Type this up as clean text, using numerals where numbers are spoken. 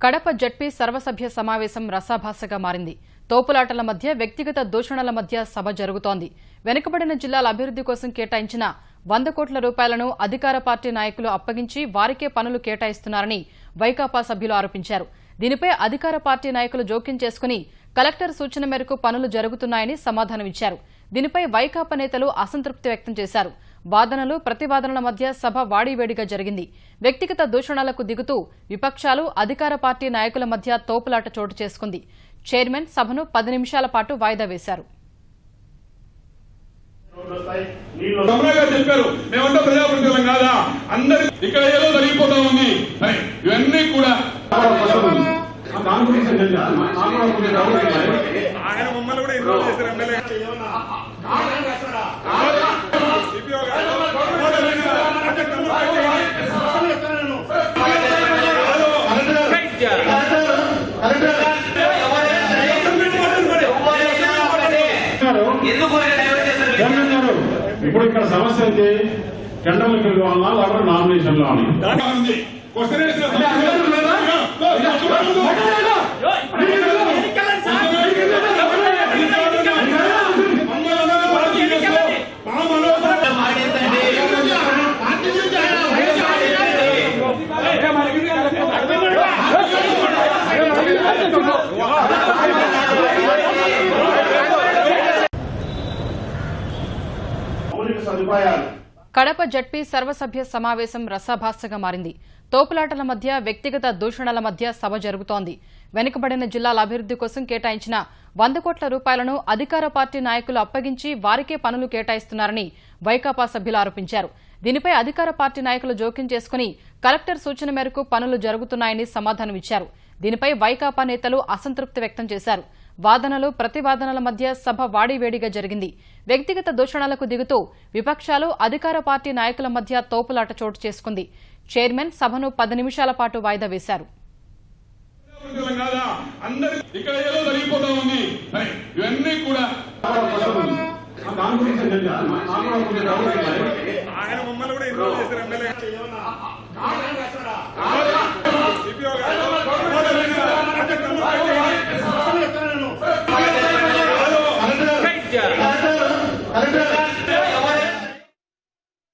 Kadapa ZP సర్వసభ్య సమావేశం రసాభాసగా మారింది. తోపులాటల మధ్య, వ్యక్తిగత దూషణల మధ్య సభ జరుగుతోంది. వెనుకబడిన జిల్లాల అభివృద్ధి కోసం కేటాయించిన 100 కోట్ల రూపాయలను అధికార పార్టీ నాయకులు అప్పగించి వారికే పనులు కేటాయిస్తున్నారని వైకాపా సభ్యులు ఆరోపించారు. దీనిపై అధికార పార్టీ నాయకులు జోక్యం చేసుకుని కలెక్టర్ సూచన మేరకు పనులు జరుగుతున్నాయని సమాధానమిచ్చారు. దీనిపై వైకాపా నేతలు అసంతృప్తి వ్యక్తం చేశారు. వాదనలు ప్రతివాదనల మధ్య సభ వాడివేడిగా జరిగింది. వ్యక్తిగత దూషణలకు దిగుతూ విపక్షాలు, అధికార పార్టీ నాయకుల మధ్య తోపులాట చోటు చేసుకుంది. చైర్మన్ సభను 10 నిమిషాల పాటు వాయిదా వేశారు. చెప్పారు మేమంతా ప్రజాప్రతినిధులం కాదా, అందరూ ఇక్కడ ఏదో జరిగిపోతా ఉంది, ఇవన్నీ కూడా ఆయన మమ్మల్ని కూడా ఇన్వాల్వ్ చేశారు. ఎమ్మెల్యే ఇప్పుడు ఇక్కడ సమస్య అయితే టెండర్లు పిలవాలన్నా లేకపోతే నామినేషన్లో అని కడప జడ్పీ సర్వసభ్య సమావేశం రసాభాసగా మారింది. తోపులాటల మధ్య, వ్యక్తిగత దూషణల మధ్య సభ జరుగుతోంది. వెనుకబడిన జిల్లాల అభివృద్ధి కోసం కేటాయించిన 100 కోట్ల రూపాయలను అధికార పార్టీ నాయకులు అప్పగించి వారికే పనులు కేటాయిస్తున్నారని వైకాపా సభ్యులు ఆరోపించారు. దీనిపై అధికార పార్టీ నాయకులు జోక్యం చేసుకుని కలెక్టర్ సూచన మేరకు పనులు జరుగుతున్నాయని సమాధానమిచ్చారు. దీనిపై వైకాపా నేతలు అసంతృప్తి వ్యక్తం చేశారు. వాదనలు ప్రతివాదనల మధ్య సభ వాడివేడిగా జరిగింది. వ్యక్తిగత దూషణలకు దిగుతూ విపక్షాలు, అధికార పార్టీ నాయకుల మధ్య తోపులాట చోటు చేసుకుంది. చైర్మన్ సభను 10 నిమిషాల పాటు వాయిదా వేశారు. ఇవన్నీ కూడా ఆయన మమ్మల్ని కూడా ఇన్వాల్వ్ చేశారు. ఎమ్మెల్యే